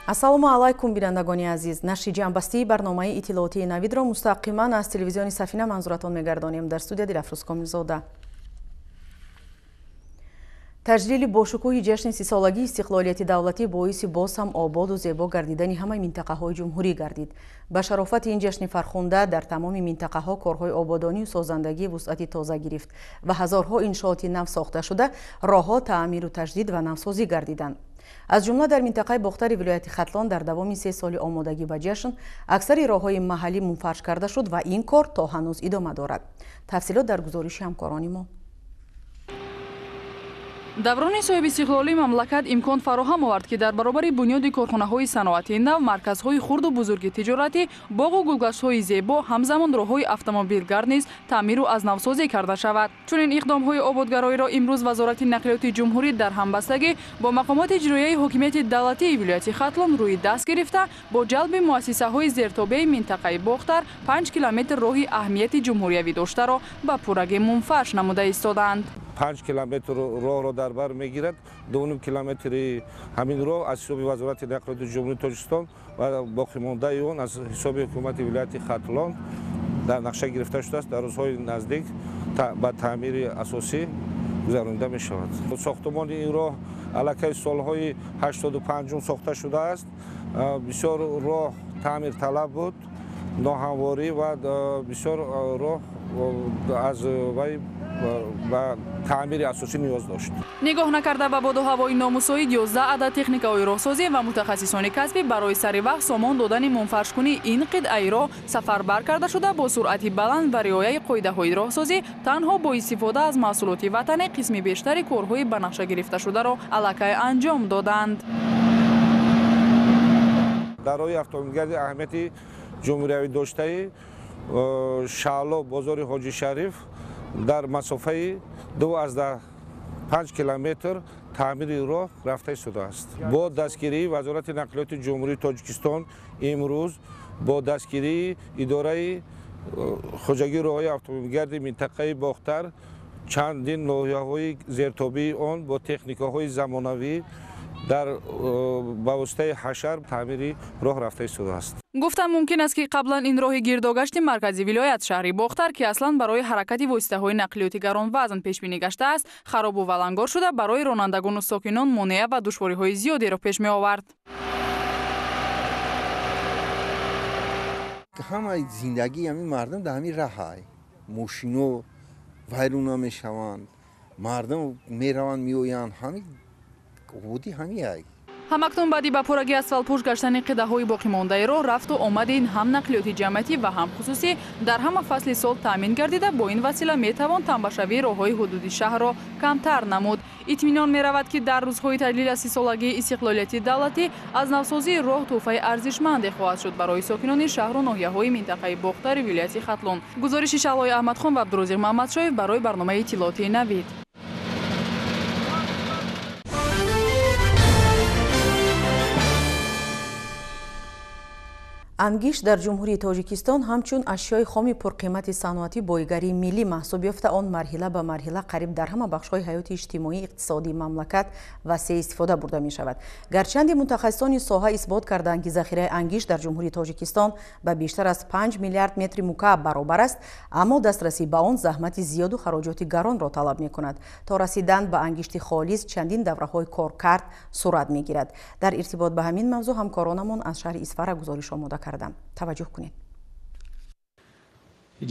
ассалому алайкум бинандагони азиз. наши ҷанбастии барномаи иттилоотии навидро мустақиман аз телевизиони Сафина манзуратон мегардонем. Дар студия Дилафрӯз Комилзода. таҷлили бошукӯҳи ҷашни 30-солагии истиқлолияти давлатӣ боиси боз ҳам ободу зебо гардидани ҳамаи минтақаҳои ҷумҳурӣ гардид. Ба шарофати ин ҷашни фархунда дар тамоми минтақаҳо корҳои ободонию созандагӣ вусъати тоза гирифт ва ҳазорҳо иншооти нав сохта шуда роҳҳо таъмиру таҷдид ва навсозӣ гардиданд. аз ҷумла дар минтақаи бохтари вилояти Хатлон дар давоми 3 соли омодагӣ ба ҷашн аксари роҳҳои маҳаллӣ мунфарш карда шуд ва ин кор то ҳанӯз идома дорад. тафсилот дар гузориши ҳамкорони мо. даврони соҳиби истиқлолии мамлакат имкон фароҳам овард ки дар баробари бунёди корхонаҳои саноатии нав, марказҳои хурду бузурги тиҷоратӣ, боғу гулгаштҳои зебо, ҳамзамон роҳҳои автомобилгард низ таъмиру азнавсозӣ карда шавад. чунин иқдомҳои ободгароиро имрӯз вазорати нақлиёти ҷумҳурӣ дар ҳамбастагӣ бо мақомоти иҷроияи ҳокимияти давлатии вилояти Хатлон рӯи даст гирифта, бо ҷалби муассисаҳои зертобаи минтақаи Бохтар 5 километр роҳи аҳамияти ҷумҳуриявӣ доштаро ба пуррагӣ мунфарш намуда истоданд. 5 километр роҳро дар бар мегирад. 2,5 километри ҳамин роҳ аз ҳисоби вазорати нақлиёти ҷумҳурии Тоҷикистон ва боқимондаи он аз ҳисоби ҳукумати вилояти Хатлон дар нақша гирифта шудааст. дар рӯзҳои наздик ба таъмири асосӣ гузаронида мешавад. сохтмони ин роҳ аллакай солҳои 85 сохта шудааст. бисёр роҳ таъмир талаб буд, ноҳамворӣ ва бисёр роҳ аз вай ба таъмири асосӣ ниёз дошт. нигоҳ накарда ба боду ҳавои номусоид 11 адад техникаҳои роҳсозӣ ва мутахассисони касбӣ барои сари вақт сомон додани мунфаршкунии ин қитъаи роҳ сафарбар карда шуда бо суръати баланд ва риояи қоидаҳои роҳсозӣ танҳо бо истифода аз маҳсулоти ватанӣ қисми бештари корҳои ба нақша гирифта шударо аллакай анҷом доданд. дар роҳи автомобилгарди аҳамияти ҷумҳуриявӣ доштаи шаъло бозори ҳоҷи шариф дар масофаи 2,5 километр таъмири роҳ рафта истодааст. бо дастгирии вазорати нақлиёти ҷумҳурии Тоҷикистон имрӯз бо дастгирии идораи хоҷагии роҳҳои автомобилгарди минтақаи Бохтар чандин ноҳияҳои зертобии он бо техникаҳои замонавӣ дар ба воситаи ҳашар таъмири роҳ рафта истодааст. гуфтам мумкин аст ки қаблан ин роҳи гирдогашти маркази вилоят шаҳри Бохтар ки аслан барои ҳаракати воситаҳои нақлиёти гаронвазн пешбинӣ гаштааст, харобу валангор шуда барои ронандагону сокинон монеа ва душвориҳои зиёдеро пеш меовард. ҳамаи зиндагии ҳамин мардам дар ҳамин раҳай мошино вайрона мешаванд, мардам мераванд меоянд, ҳамин ободи ҳамин ҳамакнун баъди ба пурраги асфалтпӯш гаштани қиддаҳои боқимондаи роҳ рафту омади ин ҳам нақлиёти ҷамъиятӣ ва ҳам хусусӣ дар ҳама фасли сол таъмин гардида бо ин васила метавон тамбашавии роҳҳои ҳудуди шаҳрро камтар намуд. итминон меравад ки дар рӯзҳои таҷлил аз 30-солагии истиқлолияти давлатӣ аз навсозии роҳ тӯҳфаи арзишманде хоҳад шуд барои сокинони шаҳру ноҳияҳои минтақаи Бохтари вилояти Хатлон. гузориши Шаълои Аҳмадхон ва Абдурозиқ Муҳаммадшоев барои барномаи иттилоотии Навид. ангишт дар ҷумҳурии Тоҷикистон ҳамчун ашёи хоми пурқимати саноатӣ боигарии миллӣ маҳсуб ёфта, он марҳила ба марҳила қариб дар ҳама бахшҳои ҳаёти иҷтимоии иқтисодии мамлакат васеъ истифода бурда мешавад. гарчанди мутахассисони соҳа исбот карданд ки захираи ангишт дар ҷумҳурии Тоҷикистон ба бештар аз 5 миллиард метри мукааб баробар аст, аммо дастрасӣ ба он заҳмати зиёду хароҷоти гаронро талаб мекунад. то расидан ба ангишти холис чандин давраҳои коркард сурат мегирад. дар иртибот ба ҳамин мавзӯъ ҳамкоронамон аз шаҳри Исфара гузориш омода кардам. таваҷҷӯҳ кунед.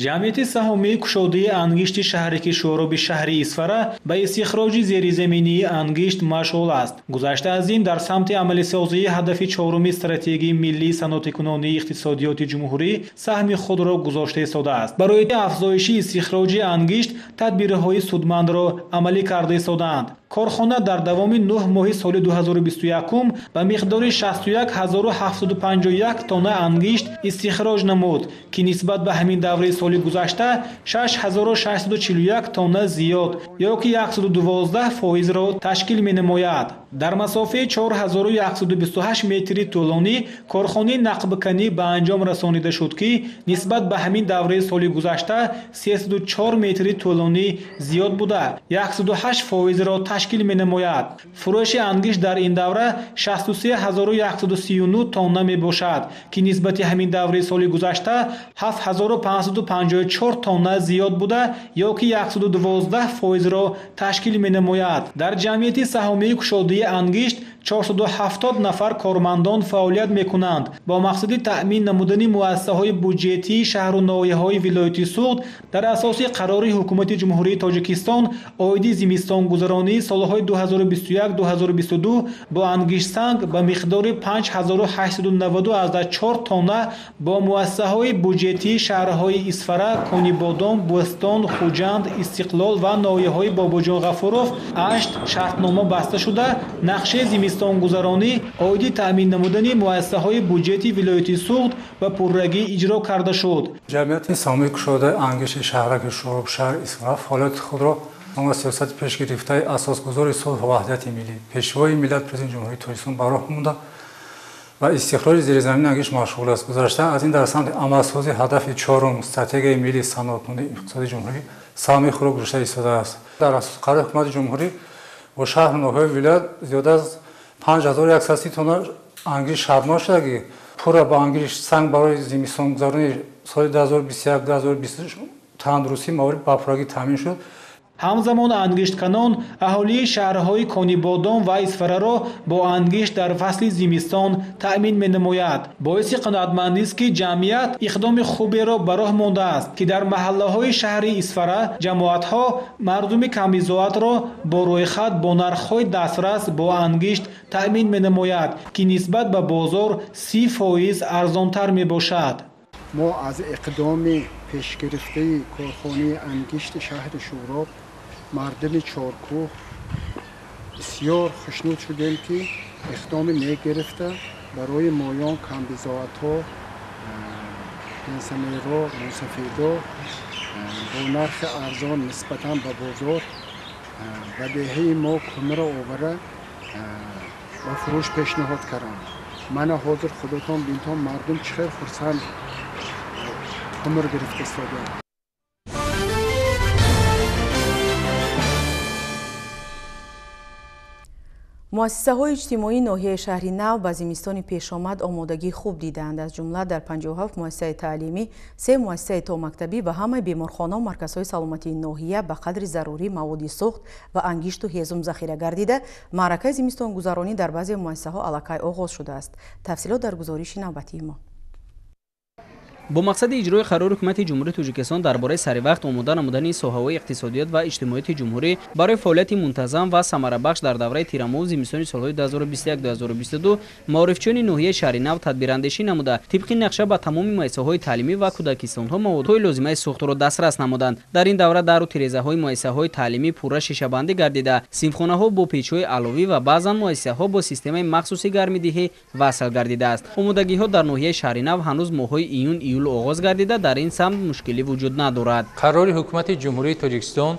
ҷамъияти саҳомии кушодаи ангишти шаҳрики шӯроби шаҳри Исфара ба истихроҷи зеризаминии ангишт машғул аст. гузашта аз ин дар самти амалисозии ҳадафи чоруми стратегияи миллии саноатикунонии иқтисодиёти ҷумҳурӣ саҳми худро гузошта истодааст. барои афзоиши истихроҷи ангишт тадбирҳои судмандро амалӣ карда истодаанд. корхона дар давоми 9 моҳи соли 2021 ба миқдори 61751 тонна ангишт истихроҷ намуд, ки нисбат ба ҳамин даври соли гузашта 6641 тонна зиёд, ё ки 112% ташкил менамояд. дар масофаи 4128 метри тӯлонӣ корхонаи нақбканӣ ба анҷом расонида шуд, ки нисбат ба ҳамин давраи соли гузашта 34 метри тӯлонӣ зиёд буда 108%-ро ташкил менамояд. фурӯши ангишт дар ин давра 63139 тонна мебошад, ки нисбати ҳамин давраи соли гузашта 7554 тонна зиёд буда ё ки 112%-ро ташкил менамояд. дар ҷамъияти саҳомии кушодаи ангишт 470 нафар кормандон фаъолият мекунанд. бо мақсади таъмин намудани муассисаҳои буҷетии шаҳру ноҳияҳои вилояти Суғд дар асоси қарори ҳукумати ҷумҳурии Тоҷикистон оиди зимистонгузаронии солҳои 2021-2022 бо ангиштсанг ба миқдори 5892,4 тонна бо муассисаҳои буҷетии шаҳрҳои Исфара, Конибодом, Бӯстон, Хуҷанд, Истиқлол ва ноҳияҳои Бобоҷон Ғафуров 8 шартнома баста шуда, нақшаи зимистонгузаронӣ оиди таъмин намудани муассисаҳои буҷети вилояти Суғд ба пуррагӣ иҷро карда шуд. ҷамъияти саҳомии кушодаи ангишти шаҳраки Шӯроб шаҳри Исфара фаъолияти худро ва сиёсати пешгирифтаи асосгузори сулҳ ва ваҳдати миллӣ, пешвои миллат президенти ҷумҳурии Тоҷикистон ба роҳ монда ва истихроҷи зиризамини ангишт машғул аст. Гузашта аз ин дар самти амалсозии ҳадафи чорум стратегияи миллии саноатмандии иқтисодии ҷумҳурӣ саҳми худро гузашта истодааст. дар асоси қарори ҳукумати ҷумҳурӣ бо шаҳру ноҳияҳои вилоят зиёда аз 5130 тонна ангишт шабнос шуда, ки пурра ба ангишт санг барои зимистонгузаронии соли 2021-2022 тандурустӣ маворид ба пуррагӣ таъмин шуд. ҳамзамон ангиштканон аҳолии шаҳрҳои Конибодом ва Исфараро бо ангишт дар фасли зимистон таъмин менамояд. боиси қаноатмандист, ки ҷамъият иқдоми хуберо ба роҳ мондааст, ки дар маҳаллаҳои шаҳри Исфара ҷамоатҳо мардуми камбизоатро бо рӯйхат бо нархҳои дастрас бо ангишт таъмин менамояд, ки нисбат ба бозор 30% арзонтар мебошад. мо аз иқдоми пешгирифтаи корхонаи ангишти шаҳри Шӯроб мардуми Чоркӯҳ бисёр хушнуд шудем, ки иқдоми мегирифта барои моён камбизоатҳо пенсионеро мусафидо бо нархи арзон нисбатан ба бозор ба деҳаи мо кумира овара ба фурӯш пешниҳод карданд. мана ҳозир худотон бинтон мардум чӣ хел хурсанд кумир гирифта истодем. муассисаҳои иҷтимоии ноҳияи шаҳри нав ба зимистони пешомад омодагӣ хуб дидаанд. аз ҷумла дар 57 муассисаи таълимӣ, 3 муассисаи томактабӣ ва ҳамаи беморхона ва марказҳои саломатии ноҳия ба қадри зарурӣ маводи сӯхт ва ангишту ҳезум захира гардида, маъракаи зимистонгузаронӣ дар баъзе муассисаҳо аллакай оғоз шудааст. тафсилот дар гузориши навбатии мо. бо мақсади иҷрои қарори ҳукумати ҷумҳурии Тоҷикистон дар бораи саривақт омода намудани соҳаҳои иқтисодиёт ва иҷтимоияти ҷумҳурӣ барои фаъолияти мунтазам ва самарабахш дар давраи тирамоҳу зимистони солҳои 2021-2022 маорифчиёни ноҳияи шаҳри нав тадбирандешӣ намуда, тибқи нақша ба тамоми муассисаҳои таълимӣ ва кӯдакистонҳо маводҳои лозимаи сӯхтро дастрас намуданд. дар ин давра дару тирезаҳои муассисаҳои таълимӣ пурра шишабандӣ гардида, синфхонаҳо бо печҳои аловӣ ва баъзан муассисаҳо бо системаи махсуси гармидиҳӣ васл гардидааст. омодагиҳо дар ноҳияи шаҳри нав ҳанӯз моҳҳои июн оғоз гардида, дар ин самт мушкилӣ вуҷуд надорад. қарори ҳукумати ҷумҳурии Тоҷикистон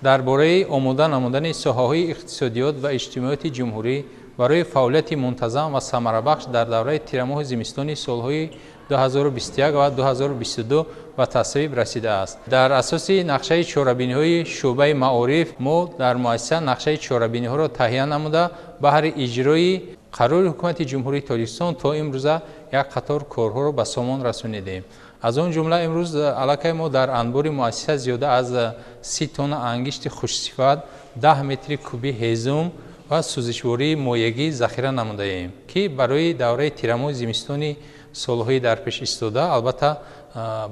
дар бораи омода намудани соҳаҳои иқтисодиёт ва иҷтимоияти ҷумҳурӣ барои фаъолияти мунтазам ва самарабахш дар давраи тирамоҳи зимистони солҳои 2021 ва 2022 ба тасвиб расидааст. дар асоси нақшаи чорабиниҳои шӯъбаи маориф мо дар муассиса нақшаи чорабиниҳоро таҳия намуда баҳри иҷрои қарори ҳукумати ҷумҳурии Тоҷикистон то имрӯза як қатор корҳоро ба сомон расонидем. аз он ҷумла имрӯз аллакай мо дар анбори муассиса зиёда аз 30 тонна ангишти хушсифат, 10 метри куби ҳезум ва сӯзишвории моягӣ захира намудаем, ки барои давраи тирамоҳи зимистони солҳои дар пеш истода албатта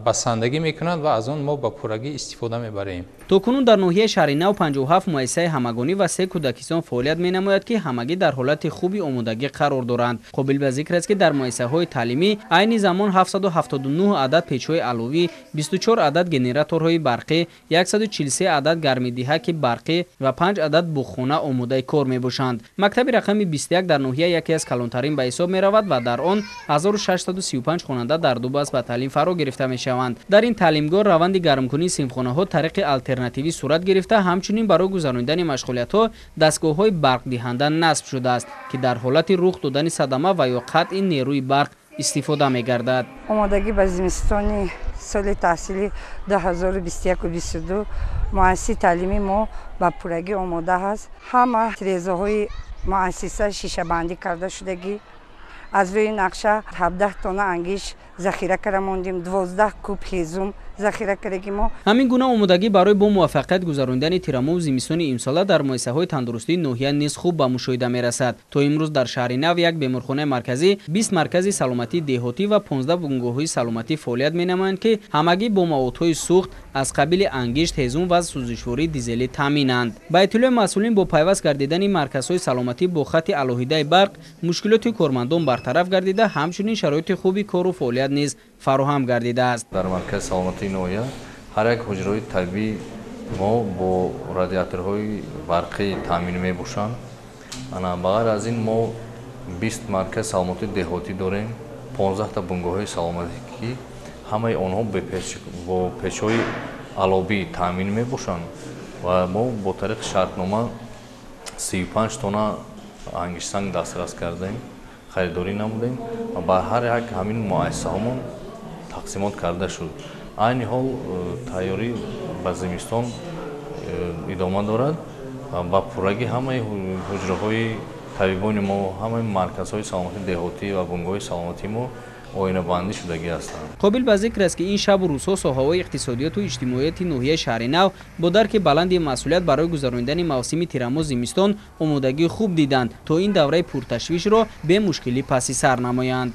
басандагӣ мекунанд ва аз он мо ба пуррагӣ истифода мебарем. токунун дар ноҳияи шаҳри нав 57 муассисаи ҳамагонӣ ва 3 кӯдакистон фаъолият менамояд, ки ҳамагӣ дар ҳолати хуби омодагӣ қарор доранд. қобил ба зикр аст, ки дар муассисаҳои таълимӣ айни замон 779 адад печҳои аловӣ, 24 адад генераторҳои барқӣ, 143 адад гармидиҳаки барқӣ ва 5 адад буғхона омодаи кор мебошанд. мактаби рақами 21 дар ноҳия яке аз калонтарин ба ҳисоб меравад ва дар он 1635 хонанда дар 2 баст ба таълим фаро гирифтанд. гирифта мешаванд. Дар ин таълимгоҳ раванди гармкунии синфхонаҳо тариқи алтернативӣ сурат гирифта, ҳамчунин барои гузарондани машғулиятҳо дастгоҳҳои барқдиҳанда насб шудааст, ки дар ҳолати рух додани садама ва ё қатъи нерӯи барқ истифода мегардад. омодагӣ ба зимистони соли таҳсилӣ 2021-22 муассисаи таълими мо ба пуррагӣ омода ҳаст. ҳама тирезаҳои муассиса шишабандӣ карда шудагӣ. аз рӯи нақша 17 тонна ангиш захира карда мондем, 12 куб ҳезум захира кардагӣ мо. ҳамин гуна омодагӣ барои бо муваффақият гузарондани тирамоҳу зимистони имсола дар муассисаҳои тандурустии ноҳия низ хуб ба мушоҳида мерасад. То имрӯз дар шаҳри Нав як беморхонаи марказӣ, 20 маркази саломатии деҳотӣ ва 15 бунгоҳҳои саломатӣ фаъолият менамоянд, ки ҳамагӣ бо маводҳои сӯхт аз қабили ангишт, ҳезум ва сӯзишвории дизелӣ таъминанд. Ба иттилои масъулин, бо пайваст гардидани марказҳои саломатӣ бо хати алоҳидаи барқ, мушкилоти кормандон бартараф гардида, ҳамчунин шароити хуби кору фаъолият низ фароҳам гардидааст. дар маркази саломатии ноҳия ҳар як ҳуҷраҳои табиӣ мо бо радиаторҳои барқӣ таъмин мебошанд. ба ғайр аз ин мо 20 маркази саломатии деҳотӣ дорем, 15 та бунгоҳҳои саломатӣ, ки ҳамаи онҳо бо печҳои алобӣ таъмин мебошанд ва мо бо тариқи шартнома 35 тонна ангишсанг дастрас кардем, харидорӣ намудем ва ба ҳар як ҳамин муассисаҳомон тақсимот карда шуд. айни ҳол тайёрӣ ба зимистон идома дорад ва ба пуррагӣ ҳамаи ҳуҷраҳои табибони мо, ҳамаи марказҳои саломатии деҳотӣ ва бунгоҳи саломатии мо оинабандӣ шудагӣ ҳастанд. қобил ба зикр аст, ки ин шабу рӯзҳо соҳаҳои иқтисодияту иҷтимоияти ноҳияи шаҳри Нав бо дарки баланди масъулият барои гузарондани мавсими тирамоҳ зимистон омодагӣ хуб диданд, то ин давраи пурташвишро бе мушкилӣ паси сар намоянд.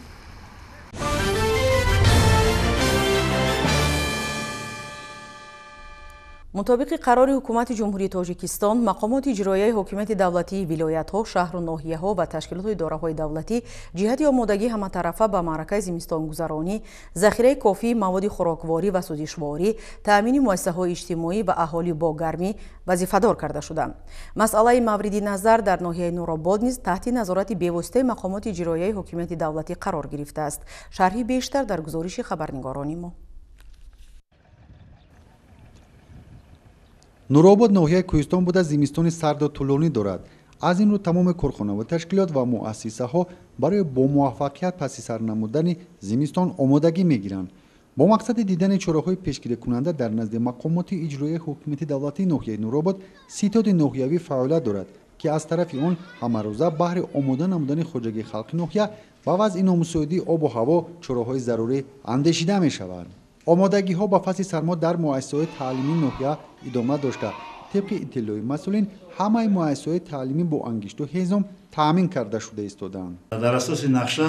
мутобиқи қарори ҳукумати ҷумҳурии Тоҷикистон, мақомоти иҷроияи ҳокимияти давлатии вилоятҳо, шаҳру ноҳияҳо ва ташкилоту идораҳои давлатӣ ҷиҳати омодагии ҳаматарафа ба маъракаи зимистонгузаронӣ, захираи кофии маводи хӯрокворӣ ва сӯзишворӣ, таъмини муассисаҳои иҷтимоӣ ва аҳолӣ бо гармӣ вазифадор карда шуданд. Масъалаи мавриди назар дар ноҳияи Нуробод низ таҳти назорати бевоситаи мақомоти иҷроияи ҳокимияти давлатӣ қарор гирифтааст. шарҳи бештар дар гузориши хабарнигорони мо. нуробод ноҳияи кӯҳистон буда зимистони сарду тӯлонӣ дорад. аз ин рӯ тамоми корхонаҳо, ташкилот ва муассисаҳо барои бо муваффақият паси сар намудани зимистон омодагӣ мегиранд. бо мақсади дидани чораҳои пешгирикунанда дар назди мақомоти иҷроияи ҳокимияти давлатии ноҳияи нуробод ситоди ноҳиявӣ фаъолият дорад, ки аз тарафи он ҳамарӯза баҳри омода намудани хоҷагии халқи ноҳия ба вазъи номусоидии обу ҳаво чораҳои зарурӣ андешида мешавад. омодагиҳо ба фасли сармо дар муассисаҳои таълимии ноҳия идома дошта, тибқи иттилои масъулин ҳамаи муассисаҳои таълимӣ бо ангишту ҳезум таъмин карда шуда истоданд. дар асоси нақша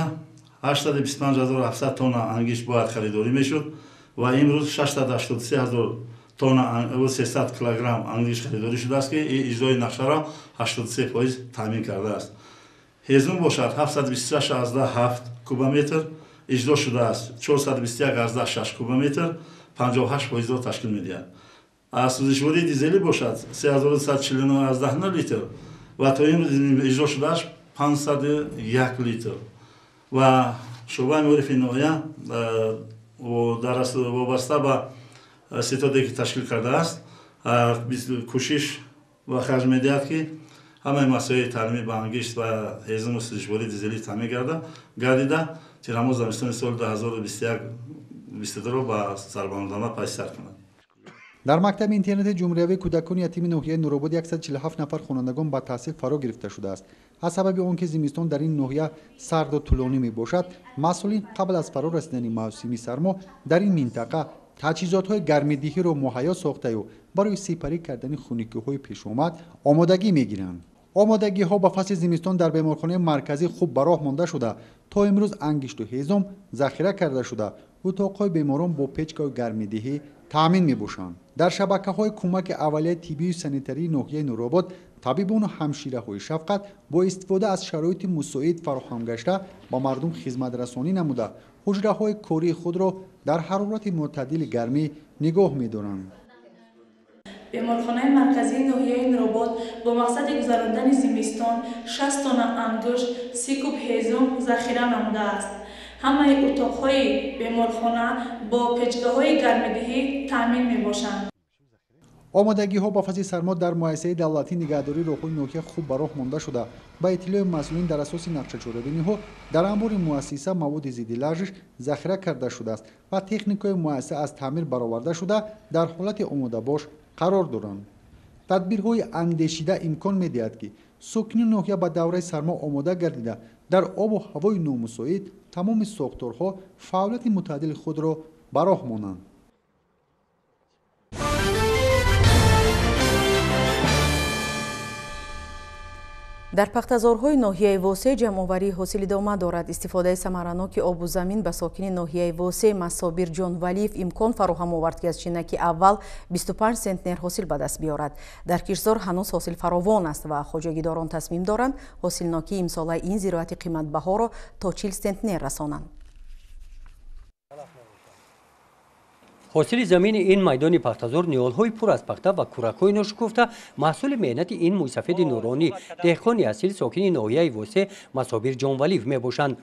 825,700 тонна ангишт бояд харидорӣ мешуд ва имрӯз 683,000 тонна 300 килограмм ангишт харидорӣ шудааст, ки иҷрои нақшаро 83% таъмин кардааст. ҳезум бошад 726,7 кубометр иҷро шудааст, 421,6 кубометр 58% ташкил медиҳад. аз сӯзишвории дизелӣ бошад 3149,9 литр ва то имрӯз иҷро шудааст 501 литр ва шӯъбаи маорифи ноҳия вобаста ба ситоде ки ташкил кардааст кӯшиш ва харҷ медиҳад, ки ҳамаи масъулияти таълимӣ ба ангишт ва ҳезуму сӯзишвории дизелӣ таъмин гардида тирамоҳ зимистони соли 2021-22 ба сарбардода паси сар кунад. дар мактаби интернети ҷумҳуриявии кӯдакони ятими ноҳияи нуробод 147 нафар хонандагон ба таҳсил фаро гирифта шудааст. аз сабаби он ки зимистон дар ин ноҳия сарду тӯлонӣ мебошад, масъулин қабл аз фаро расидани мавсими сармо дар ин минтақа таҷҳизотҳои гармидиҳиро муҳайё сохтаю барои сипарӣ кардани хунукиҳои пешомад омодагӣ мегиранд. омодагиҳо ба фасли зимистон дар беморхонаи марказӣ хуб ба роҳ монда шуда, то имрӯз ангишту ҳезум захира карда шуда, утоқҳои беморон бо печкаи гармидиҳӣ таъмин мебошанд. дар шабакаҳои кӯмаки аввалияи тиббию санитарии ноҳияи нуробод табибону ҳамшираҳои шафқат бо истифода аз шароити мусоид фароҳам гашта ба мардум хизматрасонӣ намуда, ҳуҷраҳои кории худро дар ҳарорати мӯътадили гармӣ нигоҳ медоранд. беморхонаи марказии ноҳияи нуробод бо мақсади гузарондани зимистон 60 тонна ангушт, 30 куб ҳезум захира намудааст. ҳамаи утоқҳои беморхона бо печгаҳои гармидиҳӣ таъмин мебошанд. омодагиҳо ба фасли сармо дар муассисаи давлатии нигаҳдории роҳҳои ноҳия хуб ба роҳ монда шуда, ба иттилои масъулин дар асоси нақшачорабиниҳо дар анбори муассиса маводи зидди ларзиш захира карда шудааст ва техникаи муассиса аз таъмир бароварда шуда дар ҳолати омодабош қарор доранд. тадбирҳои андешида имкон медиҳад ки сокини ноҳия ба давраи сармо омода гардида дар обу ҳавои номусоид тамоми сохторҳо фаъолияти мутааddили худро ба роҳ монанд. дар пахтазорҳои ноҳияи восе ҷамъоварии ҳосил идома дорад. истифодаи самараноки обу замин ба сокини ноҳияи восе Масобир Ҷонвалиев имкон фароҳам овард ки аз чинаки аввал 25 центнер ҳосил ба даст биёрад. дар кишзор ҳанӯз ҳосил фаровон аст ва хоҷагидорон тасмим доранд ҳосилнокии имсолаи ин зироати қиматбаҳоро то 40 центнер расонанд. ҳосили замини ин майдони пахтазор ниёлҳои пур аз пахта ва кӯракҳои ношукуфта маҳсули меҳнати ин мӯйсафеди нуронӣ деҳқони асил сокини ноҳияи восе Масобир Ҷонвалиев мебошанд.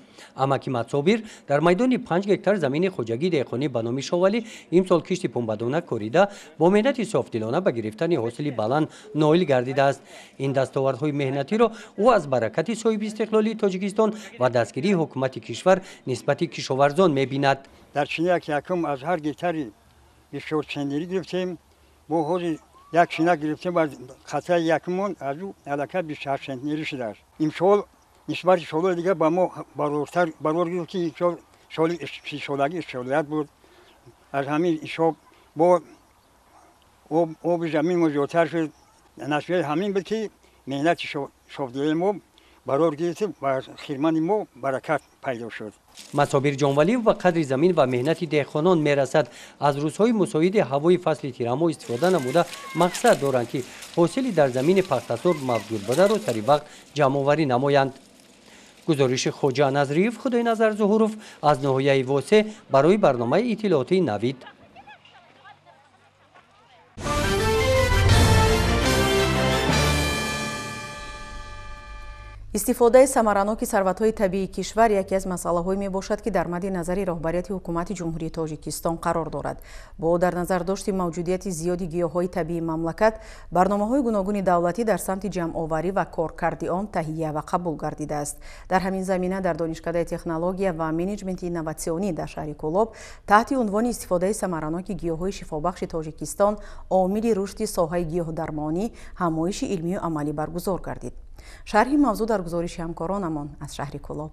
амаки Масобир дар майдони 5 гектар замини хоҷагии деҳқонӣ ба номи Шовалӣ имсол кишти пунбадона корида бо меҳнати софдилона ба гирифтани ҳосили баланд ноил гардидааст. ин дастовардҳои меҳнатиро ӯ аз баракати соҳиби истиқлолии Тоҷикистон ва дастгирии ҳукумати кишвар нисбати кишоварзон мебинад. дар чинак якум аз ҳар гектари 24 центнери гирифтем, бо ҳози як чинак гирифтем аз қатъаи якумон аз ӯ аллакай 28 центнери шудааст. имсол нисбати солҳои дигар ба мо барортар барор гирифт ки имсол соли 30-солагӣ истиқлолият буд. аз ҳамин ҳисоб бо оби замин мо зиёдтар шуд. натиҷаи ҳамин буд ки меҳнати софдилои мо барор гирифт ва хидмати мо баракат пайдо шуд. Масобир Ҷонвалиев ба қадри замин ва меҳнати деҳқонон мерасад. аз рӯзҳои мусоиди ҳавои фасли тирамо истифода намуда мақсад доранд ки ҳосили дар замини пахтазор мавҷуд бударо сари вақт ҷамъоварӣ намоянд. гузориши Хоҷа Назриев, Худойназар Зуҳуров аз ноҳияи восе барои барномаи иттилоотии Навид. истифодаи самараноки сарватҳои табиии кишвар яке аз масъалаҳое мебошад ки дар мадди назари роҳбарияти ҳукумати ҷумҳурии Тоҷикистон қарор дорад. бо дар назардошти мавҷудияти зиёди гиёҳҳои табиии мамлакат барномаҳои гуногуни давлатӣ дар самти ҷамъоварӣ ва коркарди он таҳия ва қабул гардидааст. дар ҳамин замина дар донишкадаи технология ва менеҷменти инноватсионӣ дар шаҳри Кӯлоб таҳти унвони истифодаи самараноки гиёҳҳои шифобахши Тоҷикистон омили рушди соҳаи гиёҳдармонӣ ҳамоиши илмию амалӣ баргузор гардид. шарҳи мавзӯъ дар гузориши ҳамкоронамон аз шаҳри Кӯлоб.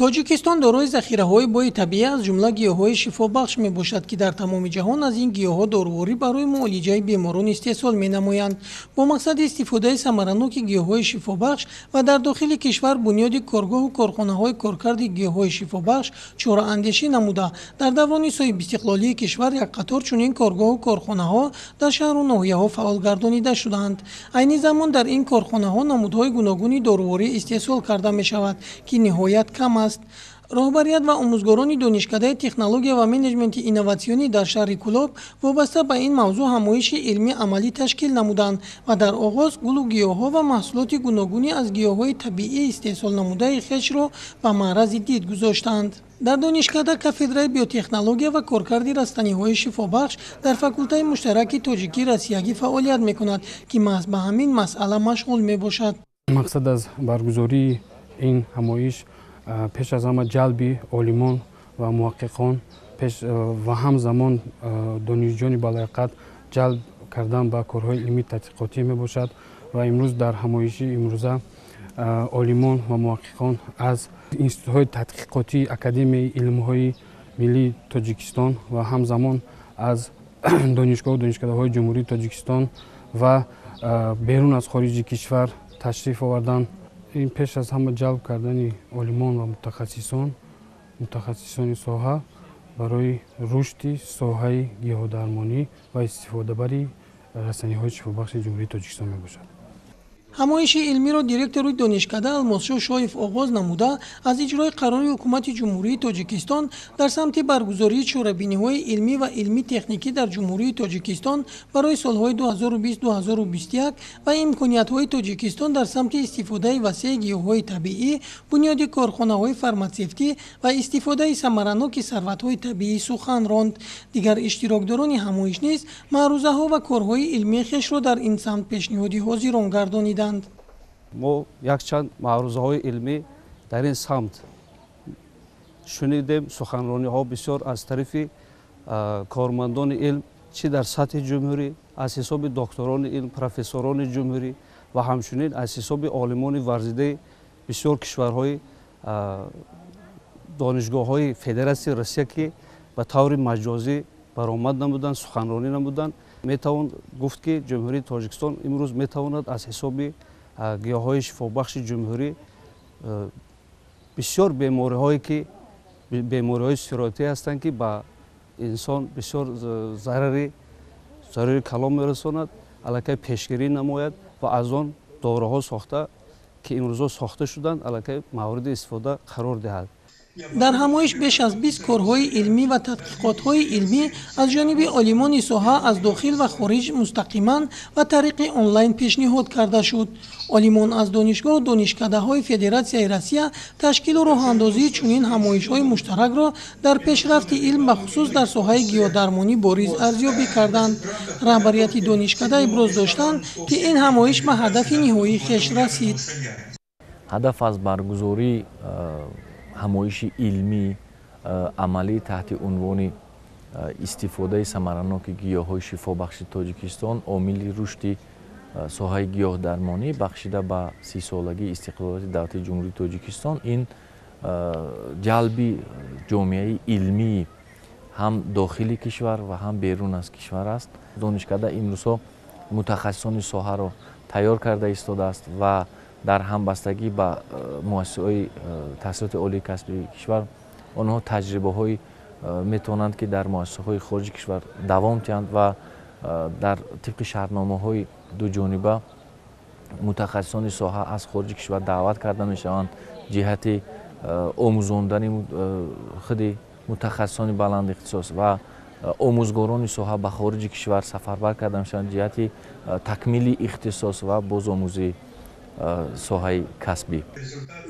тоҷикистон дорои захираҳои бои табиӣ аз ҷумла гиёҳҳои шифобахш мебошад ки дар тамоми ҷаҳон аз ин гиёҳҳо дорворӣ барои муолиҷаи беморон истеҳсол менамоянд. бо мақсади истифодаи самараноки гиёҳҳои шифобахш ва дар дохили кишвар бунёди коргоҳу корхонаҳои коркарди гиёҳҳои шифобахш чораандешӣ намуда дар даврони соҳибистиқлолии кишвар як қатор чунин коргоҳу корхонаҳо дар шаҳру ноҳияҳо фаъол гардонида шуданд. айни замон дар ин корхонаҳо намудҳои гуногуни дорворӣ истеҳсол карда мешавад ки ниҳоят кам аст. роҳбарият ва омӯзгорони донишкадаи технология ва менеҷменти инноватсионӣ дар шаҳри Кӯлоб вобаста ба ин мавзӯъ ҳамоиши илмӣ амалӣ ташкил намуданд ва дар оғоз гулу гиёҳҳо ва маҳсулоти гуногуни аз гиёҳҳои табиӣ истеҳсолнамудаи хешро ба маърази дид гузоштанд. дар донишкада кафедраи биотехнология ва коркарди растаниҳои шифобахш дар факултаи муштараки тоҷикӣ-россиягӣ фаъолият мекунад ки маҳз ба ҳамин масъала машғул мебошад. мақсад аз баргузории ин ҳамоиш пеш аз ҳама ҷалби олимон ва муҳаққиқон ва ҳамзамон донишҷӯёни балояқат ҷалб кардан ба корҳои илмии тадқиқотӣ мебошад ва имрӯз дар ҳамоиши имрӯза олимон ва муҳаққиқон аз институтҳои тадқиқотии академияи илмҳои миллии Тоҷикистон ва ҳамзамон аз донишгоҳу донишкадаҳои ҷумҳурии Тоҷикистон ва берун аз хориҷи кишвар ташриф оварданд. ин пеш аз ҳама ҷалб кардани олимон ва мутахассисони соҳа барои рушди соҳаи гиёҳдармонӣ ва истифодабари расаниҳои шифобахши ҷумҳурии Тоҷикистон мебошад. ҳамоиши илмиро директори донишкада алмозшоҳ шоев оғоз намуда аз иҷрои қарори ҳукумати ҷумҳурии тоҷикистон дар самти баргузории чорабиниҳои илмӣ ва илмӣ техникӣ дар ҷумҳурии тоҷикистон барои солҳои 2020-2021 ва имкониятҳои тоҷикистон дар самти истифодаи васеъи гиёҳҳои табиӣ, бунёди корхонаҳои фарматсевтӣ ва истифодаи самараноки сарватҳои табиӣ сухан ронд. Дигар иштирокдорони ҳамоиш низ маърузаҳо ва корҳои илмии хешро дар ин самт пешниҳоди ҳозирон гардониданд. мо якчанд маърузаҳои илмӣ дар ин самт шунидем, суханрониҳо бисёр аз тарафи кормандони илм, чӣ дар сатҳи ҷумҳурӣ, аз ҳисоби докторони илм, профессорони ҷумҳурӣ ва ҳамчунин аз ҳисоби олимони варзидаи бисёр кишварҳои донишгоҳҳои Федератсияи Россия ки ба таври маҷозӣ баромад намуданд, суханронӣ намуданд. Метавон гуфт ки ҷумҳурии Тоҷикистон имрӯз метавонад аз ҳисоби гиёҳҳои шифобахши ҷумҳурӣ бисёр бемориҳое ки бемориҳои сироятӣ ҳастанд ки ба инсон бисёр зарари калон мерасонад, аллакай пешгирӣ намояд ва аз он доруҳо сохта ки имрӯзо сохта шуданд аллакай мавриди истифода қарор диҳад. дар ҳамоиш беш аз 20 корҳои илмӣ ва тадқиқотҳои илмӣ аз ҷониби олимони соҳа аз дохил ва хориҷ мустақиман ва тариқи онлайн пешниҳод карда шуд. олимон аз донишгоҳу донишкадаҳои Федератсияи Россия ташкилу роҳандозии чунин ҳамоишҳои муштаракро дар пешрафти илм ба хусус дар соҳаи гиёҳдармонӣ бориз арзёбӣ карданд. раҳбарияти донишкада иброз доштанд ки ин ҳамоиш ба ҳадафи ниҳоии хеш расид. ҳадаф аз баргузории ҳамоиши илмӣ амалӣ таҳти унвони истифодаи самараноки гиёҳҳои шифобахши Тоҷикистон омили рушди соҳаи гиёҳдармонӣ бахшида ба 30-солагии истиқлолияти давлати ҷумҳурии Тоҷикистон ин ҷалби ҷомеаи илмии ҳам дохили кишвар ва ҳам берун аз кишвар аст. донишкада имрӯзҳо мутахассисони соҳаро тайёр карда истодааст ва дар ҳамбастагӣ ба муассисаҳои таҳсилоти олии касбии кишвар онҳо таҷрибаҳои метавонанд ки дар муассисаҳои хориҷи кишвар давом диҳанд ва дар тибқи шаҳрномаҳои дуҷониба мутахассисони соҳа аз хориҷи кишвар даъват карда мешаванд ҷиҳати омӯзондани худи мутахассисони баландихтисос ва омӯзгорони соҳа ба хориҷи кишвар сафарбар карда мешаванд ҷиҳати такмили ихтисос ва бозомӯзии соҳаи касбӣ.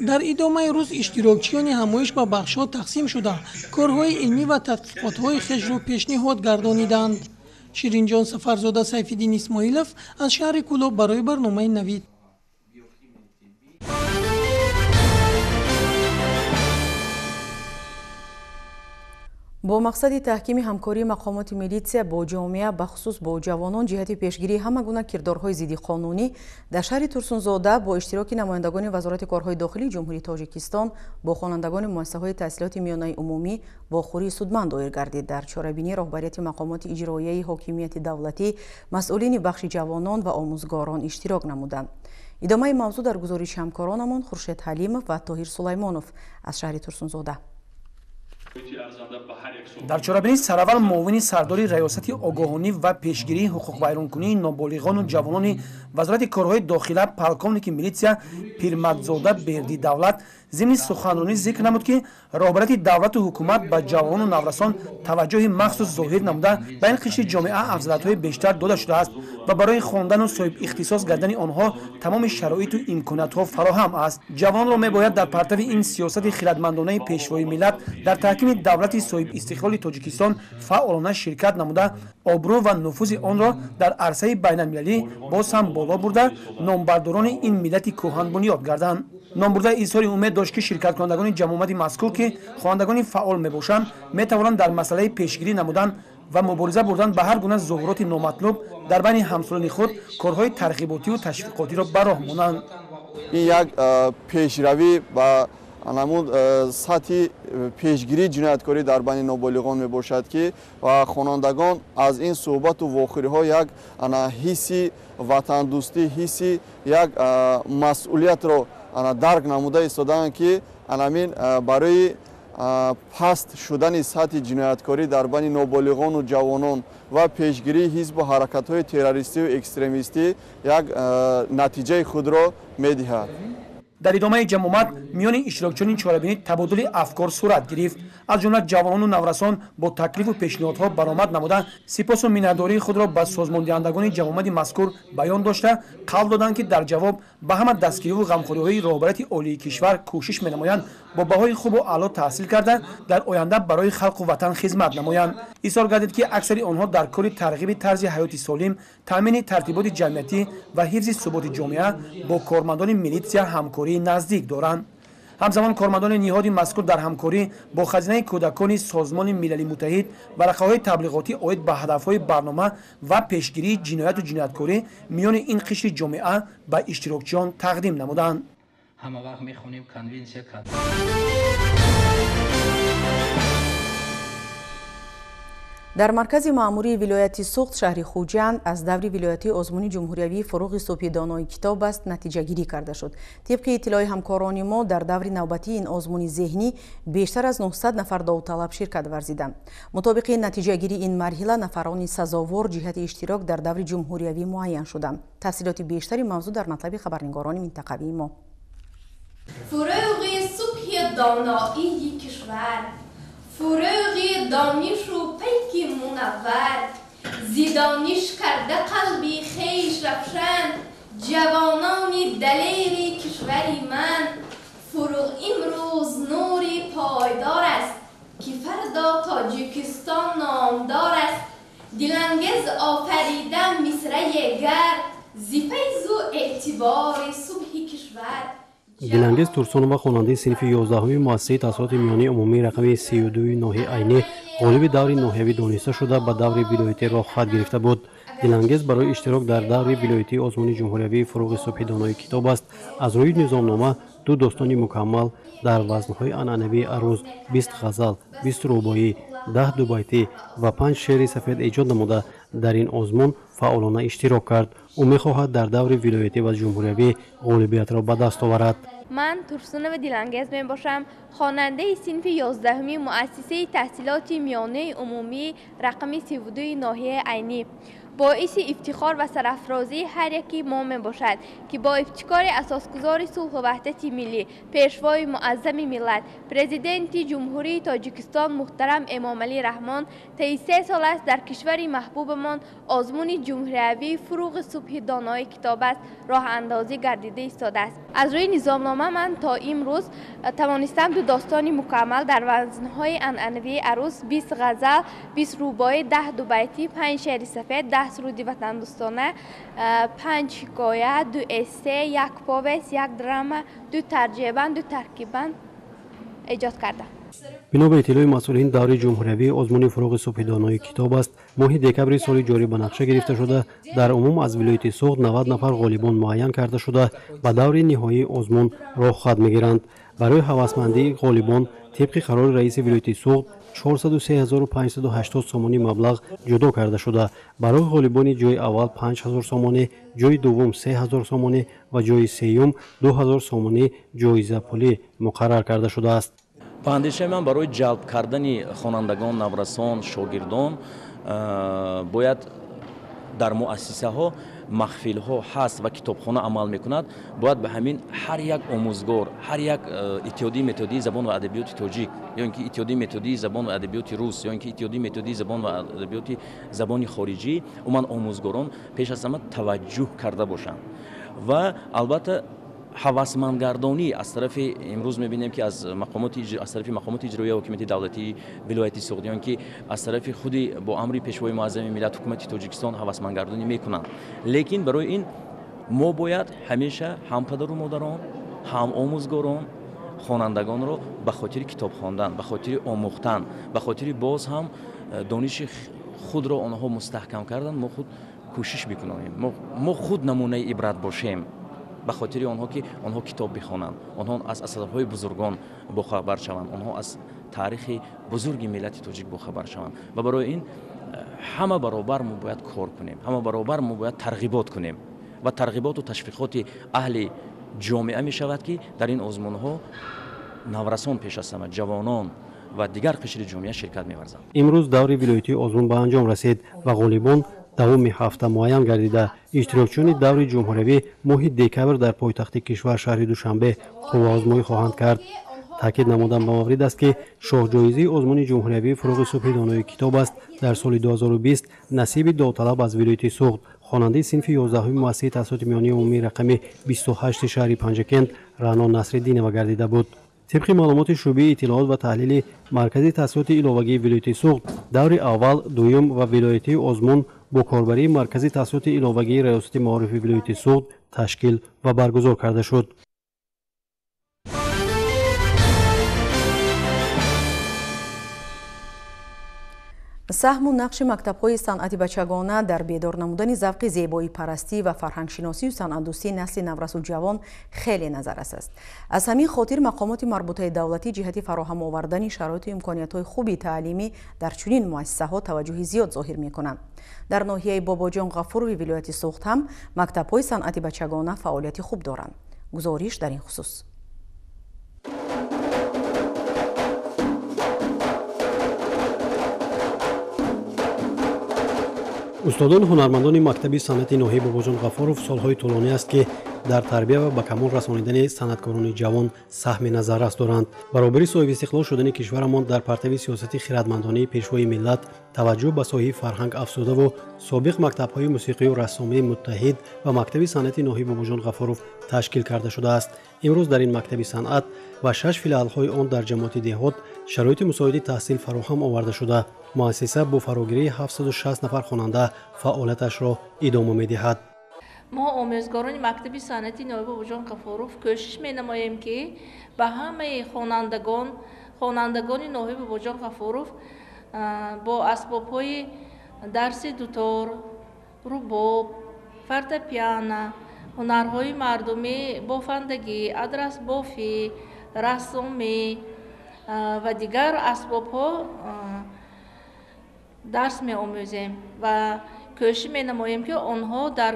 дар идомаи рӯз иштирокчиёни ҳамоиш ба бахшҳо тақсим шуда корҳои илмӣ ва тадқиқотҳои хешро пешниҳод гардониданд. ширинҷон Сафарзода Сайфиддин Исмоилов аз шаҳри Кӯлоб барои барномаи Навид. бо мақсади таҳкими ҳамкории мақомоти милитсия бо ҷомеа бахусус бо ҷавонон ҷиҳати пешгирии ҳама гуна кирдорҳои зидди қонунӣ дар шаҳри Турсунзода бо иштироки намояндагони Вазорати корҳои дохилии ҷумҳурии Тоҷикистон бо хонандагони муассисаҳои таҳсилоти миёнаи умумӣ вохӯрии судманд доир гардид. дар чорабинии роҳбарияти мақомоти иҷроияи ҳокимияти давлатӣ масъулини бахши ҷавонон ва омӯзгорон иштирок намуданд. идомаи мавзӯъ дар гузориши ҳамкоронамон Хуршед Ҳалимов ва Тоҳир Сулаймонов аз шаҳри Турсунзода. дар чорабинии сараввал муовини сардори раёсати огоҳонӣ ва пешгирии ҳуқуқвайронкунии ноболиғону ҷавонони Вазорати корҳои дохила полковники милитсия Пирмадзода Берди Давлат зимни суханронӣ зикр намуд ки роҳбарияти давлату ҳукумат ба ҷавонону наврасон таваҷҷӯҳи махсус зоҳир намуда ба ин қишри ҷомеа афзалиятҳои бештар дода шудааст ва барои хондану соҳибихтисос гардидани онҳо тамоми шароиту имкониятҳо фароҳам аст. ҷавонро мебояд дар партави ин сиёсати хиратмандонаи пешвои миллат дар таҳкими давлати соҳибистиқлоли Тоҷикистон фаъолона ширкат намуда обрӯ ва нуфузи онро дар арсаи байналмилалӣ боз ҳам боло бурда номбардорони ин миллати кӯҳан бунёд гарданд. номбурда изҳори умед дошт ки ширкаткунандагони ҷамъомати мазкур ки хоҳандагони фаъол мебошанд метавонанд дар масъалаи пешгирӣ намудан ва мубориза бурдан ба ҳар гуна зуҳуроти номатлуб дар байни ҳамсолони худ корҳои тарғиботиву ташвиқотиро ба роҳ монанд. ин як пешравӣ ба анамуд сатҳи пешгирии ҷинояткорӣ дар байни ноболиғон мебошад ки ва хонандагон аз ин суҳбату вохӯриҳо як ҳисси ватандӯстӣ ҳисси як масъулиятро дарк намуда истодаанд ки анамин барои паст шудани сатҳи ҷинояткорӣ дар байни ноболиғону ҷавонон ва пешгирии ҳизбу ҳаракатҳои террористиву экстремистӣ як натиҷаи худро медиҳад. дар идомаи ҷамъомад миёни иштирокчиёни чорабинӣ табодули афкор сурат гирифт. аз ҷумла ҷавонону наврасон бо таклифу пешниҳодҳо баромад намуда сипосу миннатдории худро ба созмондиҳандагони ҷамъомади мазкур баён дошта қавл доданд ки дар ҷавоб ба ҳама дастгириву ғамхориҳои роҳбарияти олии кишвар кӯшиш менамоянд бо баҳои хубу аъло таҳсил карда дар оянда барои халқу ватан хизмат намоянд. изҳор гардид ки аксари онҳо дар кори тарғиби тарзи ҳаёти солим, таъмини тартиботи ҷамъиятӣ ва ҳифзи суботи ҷомеа бо кормандони милитсия ҳамкории наздик доранд. ҳамзамон кормандони ниҳоди мазкур дар ҳамкорӣ бо хазинаи кӯдакони созмони милали муттаҳид варақаҳои таблиғотӣ оид ба ҳадафҳои барнома ва пешгирии ҷинояту ҷинояткорӣ миёни ин қишри ҷомеа ба иштирокчиён тақдим намуданд. ҳама вақт мехонем конвенсия дар маркази маъмурии вилояти суғд шаҳри хуҷанд аз даври вилоятии озмуни ҷумҳуриявии фуруғи субҳи донои китоб аст натиҷагирӣ карда шуд. тибқи иттилои ҳамкорони мо дар даври навбатии ин озмуни зеҳнӣ бештар аз 900 нафар довталаб ширкат варзиданд. мутобиқи натиҷагирии ин марҳила нафарони сазовор ҷиҳати иштирок дар даври ҷумҳуриявӣ муайян шуданд. тафсилоти бештари мавзӯъ дар матлаби хабарнигорони минтақавии мо. фуруғи субҳи доноии кишвар, фуруғи донишу пайки мунаввар, зидониш карда қалби хейш рафшан, ҷавонони далери кишвари ман. фуруғ имрӯз нури пойдор аст, ки фардо тоҷикистон номдор аст. дилангез офарида мисраи гар, зи файзу эътибори субҳи кишвар. дилангез турсунова хонандаи синфи 11-уми муассисаи таҳсилоти миёнии умумии рақами 32-и ноҳияи айнӣ ғолиби даври ноҳиявӣ дониста шуда ба даври вилоятӣ роҳ хат гирифта буд. дилангез барои иштирок дар даври вилоятии озмуни ҷумҳуриявии фуруғи субҳи донои китоб аст. аз рӯи низомнома ду достони мукаммал дар вазнҳои анъанавии арӯз, 20 ғазал, 20 рубоӣ, 10 дубайтӣ ва 5 шеъри сафед эҷод намуда дар ин озмун фаъолона иштирок кард. ӯ мехоҳад дар даври вилоятӣ ва ҷумҳуриявӣ ғолибиятро ба даст оварад. ман турсунова дилангез мебошам, хонандаи синфи 11-уми муассисаи таҳсилоти миёнаи умумии рақами 32-и ноҳияи айнӣ. боиси ифтихор ва сарафрозии ҳар яки мо мебошад ки бо ибтикори асосгузори сулҳу ваҳдати миллӣ, пешвои муаззами миллат, президенти ҷумҳурии тоҷикистон муҳтарам эмомалӣ раҳмон таи 3 сол аст дар кишвари маҳбубамон озмуни ҷумҳуриявии фуруғи субҳи донои китоб аст роҳандозӣ гардида истодааст. аз рӯи низомнома ман то имрӯз тавонистам ду достони мукаммал дар вазнҳои анъанавии арӯз, 20 ғазал, 20 рубоӣ, 10 дубайтӣ, 5 шеъри сафед, 10 суруди ватандӯстона, 5 ҳикоя, 2 эссе, 1 повест, 1 драма, 2 тарҷебанд, 2 таркибанд эҷод кардам. бино ба иттилои масъулин даври ҷумҳуриявии озмуни фуруғи субҳи донои китоб аст. моҳи декабри соли ҷорӣ ба нақша гирифта шуда дар умум аз вилояти суғд 90 нафар ғолибон муайян карда шуда ба даври ниҳоии озмун роҳ хат мегиранд. барои ҳавасмандии ғолибон тибқи қарори раиси вилояти суғд 43580 сомонӣ маблағ ҷудо карда шуда барои ғолибони ҷойи аввал 5000 сомонӣ, ҷойи дуввум 3000 сомонӣ ва ҷойи сеюм 2000 сомонӣ ҷоиза пулӣ муқаррар карда шудааст. ба андешаи ман барои ҷалб кардани хонандагон, наврасон, шогирдон бояд дар муассисаҳо маҳфилҳо ҳаст ва китобхона амал мекунад. бояд ба ҳамин ҳар як омӯзгор, ҳар як иттиҳодии методии забон ва адабиёти тоҷик ё ин ки иттиҳодии методии забон ва адабиёти рус ё ин ки иттиҳодии методии забон ва адабиёти забони хориҷӣ умуман омӯзгорон пеш аз ҳама таваҷҷӯҳ карда бошанд ва албатта ҳавасмандгардонӣ аз тарафи имрӯз мебинем ки аз тарафи мақомоти иҷроия ҳокимияти давлатии вилояти суғд ё ин ки аз тарафи худи бо амри пешвои муаззами миллат ҳукумати тоҷикистон ҳавасмандгардонӣ мекунанд. лекин барои ин мо бояд ҳамеша ҳам падару модарон, ҳам омӯзгорон хонандагонро ба хотири китоб хондан, ба хотири омӯхтан, ба хотири боз ҳам дониши худро онҳо мустаҳкам кардан мо худ кӯшиш бикунонем, мо худ намунаи ибрат бошем ба хотири онҳо ки онҳо китоб бихонанд, онҳо аз асарҳои бузургон бохабар шаванд, онҳо аз таърихи бузурги миллати тоҷик бохабар шаванд ва барои ин ҳама баробар мо бояд кор кунем, ҳама баробар мо бояд тарғибот кунем ва тарғиботу ташвиқоти аҳли ҷомеа мешавад ки дар ин озмунҳо наврасон пеш аз ҳама ҷавонон ва дигар қишри ҷомеа ширкат меварзанд. имрӯз даври вилоятии озмун ба анҷом расид ва ғолибон давоми ҳафта муайян гардида иштирокчиёни даври ҷумҳуриявӣ моҳи декабр дар пойтахти кишвар шаҳри душанбе қувваозмоӣ хоҳанд кард. таъкид намудан ба маврид аст ки шоҳҷоизаи озмуни ҷумҳуриявӣ фуруғи субҳи донои китоб аст дар соли 2020 насиби довталаб аз вилояти суғд хонандаи синфи 11-уми муассисаи таҳсилоти миёнии умумии рақами 28 шаҳри панҷакент раъно насриддинова гардида буд. طبق معلومات شعبه اطلاعات و تحلیل مرکز تحصیلات ایلاوگی ولایت سوخت دور اول دوم و ولایتی آزمون با کاربری مرکز تحصیلات ایلاوگی ریاست معارف ولایت سوخت تشکیل و برگزار کرده شد. саҳму нақши мактабҳои санъати бачагона дар бедор намудани завқи зебоӣ парастӣ ва фарҳангшиносию санъатдӯстии насли наврасу ҷавон хеле назаррас аст. аз ҳамин хотир мақомоти марбутаи давлатӣ ҷиҳати фароҳам овардани шароиту имкониятҳои хуби таълимӣ дар чунин муассисаҳо таваҷҷӯҳи зиёд зоҳир мекунанд. дар ноҳияи бобоҷон ғафурови вилояти суғд ҳам мактабҳои санъати бачагона фаъолияти хуб доранд. гузориш дар ин хусус. устодон ҳунармандони мактаби санъати ноҳияи бобоҷон ғафуров солҳои тӯлонӣ аст ки дар тарбия ва ба камол расонидани санъаткорони ҷавон саҳми назаррас доранд. баробари соҳиби истиқлол шудани кишварамон дар партави сиёсати хиратмандонии пешвои миллат таваҷҷӯҳ ба соҳаи фарҳанг афзудаву собиқ мактабҳои мусиқию рассомии муттаҳид ва мактаби санъати ноҳияи бобоҷон ғафуров ташкил карда шудааст. имрӯз дар ин мактаби санъат ва 6 филиалҳои он дар ҷамоати деҳот шароити мусоиди таҳсил фароҳам оварда шуда муассиса бо фарогирии 760 нафар хонанда фаъолияташро идома медиҳад. мо омӯзгорони мактаби санъати ноҳияи бобоҷон ғафуров кӯшиш менамоем ки ба ҳамаи хонандагони ноҳияи бобоҷон ғафуров бо асбобҳои дарси дутор, рубоб, фортепиано, ҳунарҳои мардумӣ, бофандагӣ, адрасбофӣ, рассомӣ ва дигар асбобҳо дарс меомӯзем ва кӯшиш менамоем ки онҳо дар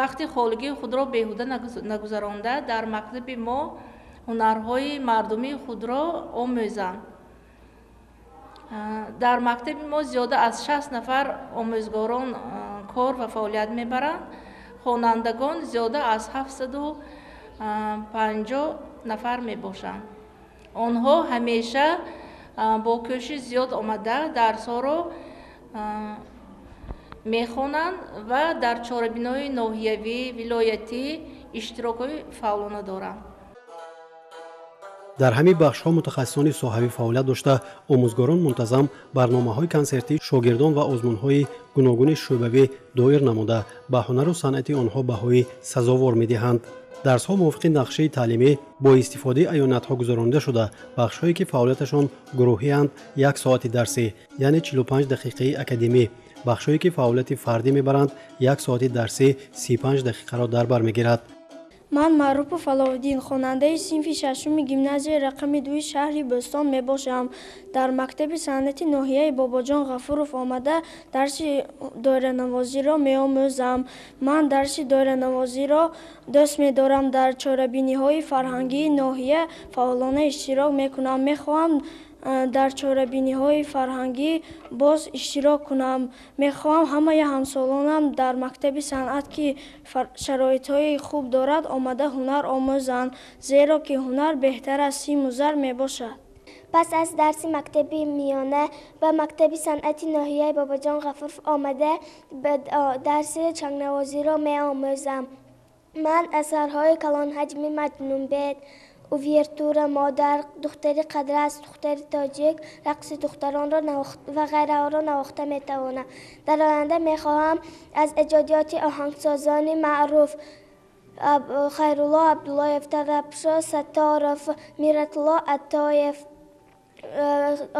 вақти холигии худро беҳуда нагузаронда дар мактаби мо ҳунарҳои мардумии худро омӯзанд. дар мактаби мо зиёда аз 60 нафар омӯзгорон кор ва фаъолият мебаранд. хонандагон зиёда аз 750 нафар мебошанд. онҳо ҳамеша бо кӯшиш зиёд омада дарсҳоро мехонанд ва дар чорабинои ноҳиявӣ, вилоятӣ иштирокҳои фаъолона доранд. дар ҳамин бахшҳо мутахассисони соҳавӣ фаъолият дошта омӯзгорон мунтазам барномаҳои консертӣ шогирдон ва озмунҳои гуногуни шӯъбавӣ доир намуда ба ҳунару санъати онҳо баҳои сазовор медиҳанд. дарсҳо мувофиқи нақшаи таълимӣ бо истифодаи аёнатҳо гузаронида шуда бахшҳое ки фаъолияташон гурӯҳианд 1 соати дарсӣ яъне 45 дақиқаи академӣ, бахшҳое ки фаъолияти фардӣ мебаранд 1 соати дарсӣ 35 дақиқаро дар бар мегирад. ман маъруфов аловиддин хонандаи синфи 6-уми гимназияи рақами 2 шаҳри бӯстон мебошам. дар мактаби санъати ноҳияи бобоҷон ғафуров омада дарси доиранавозиро меомӯзам. ман дарси доиранавозиро дӯст медорам. дар чорабиниҳои фарҳангии ноҳия фаъолона иштирок мекунам. мехоҳам дар чорабиниҳои фарҳангӣ боз иштирок кунам. мехоҳам ҳамаи ҳамсолонам дар мактаби санъат ки шароитҳои хуб дорад омада ҳунар омӯзанд, зеро ки ҳунар беҳтар аз симу зар мебошад. пас аз дарси мактаби миёна ба мактаби санъати ноҳияи бобоҷон ғафуров омада дарси чангнавозиро меомӯзам. ман асарҳои калонҳаҷми маҷнунбек, увертура, модар, духтари қадрас, духтари тоҷик, рақси духтаронро ва ғайраҳоро навохта метавонам. дар оянда мехоҳам аз эҷодиёти оҳангсозони маъруф хайрулло абдуллоев, тарабшо сатторов, миратулло аттоев,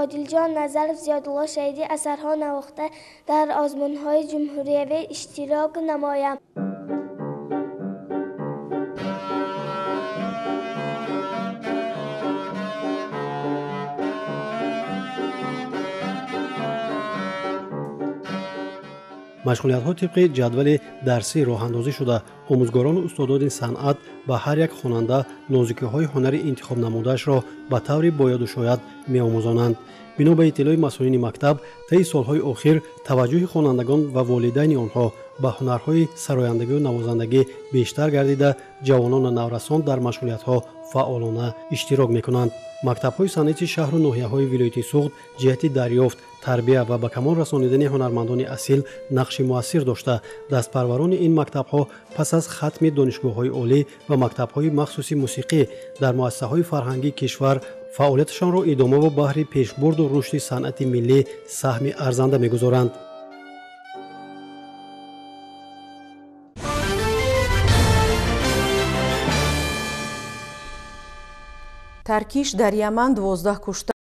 одилҷон назаров, зиёдулло шаҳидӣ асарҳо навохта дар озмунҳои ҷумҳуриявӣ иштирок намоям. машғулиятҳо тибқи ҷадвали дарсӣ роҳандозӣ шуда омӯзгорону устодони санъат ба ҳар як хонанда нозукиҳои ҳунари интихоб намудаашро ба таври бояду шояд меомӯзонанд. бино ба иттилои масъулини мактаб, таи солҳои охир таваҷҷӯҳи хонандагон ва волидайни онҳо ба ҳунарҳои сарояндагию навозандагӣ бештар гардида, ҷавонони наврасон дар машғулиятҳо фаъолона иштирок мекунанд. мактабҳои санъати шаҳру ноҳияҳои вилояти суғд ҷиҳати дарёфт, тарбия ва ба камол расонидани ҳунармандони асил нақши муассир дошта, дастпарварони ин мактабҳо пас аз хатми донишгоҳҳои олӣ ва мактабҳои махсуси мусиқӣ дар муассисаҳои фарҳангии кишвар фаъолияташонро идома ба баҳри пешбурду рушди санъати миллӣ саҳми арзанда мегузоранд. таркиш дар Яман 12 кушта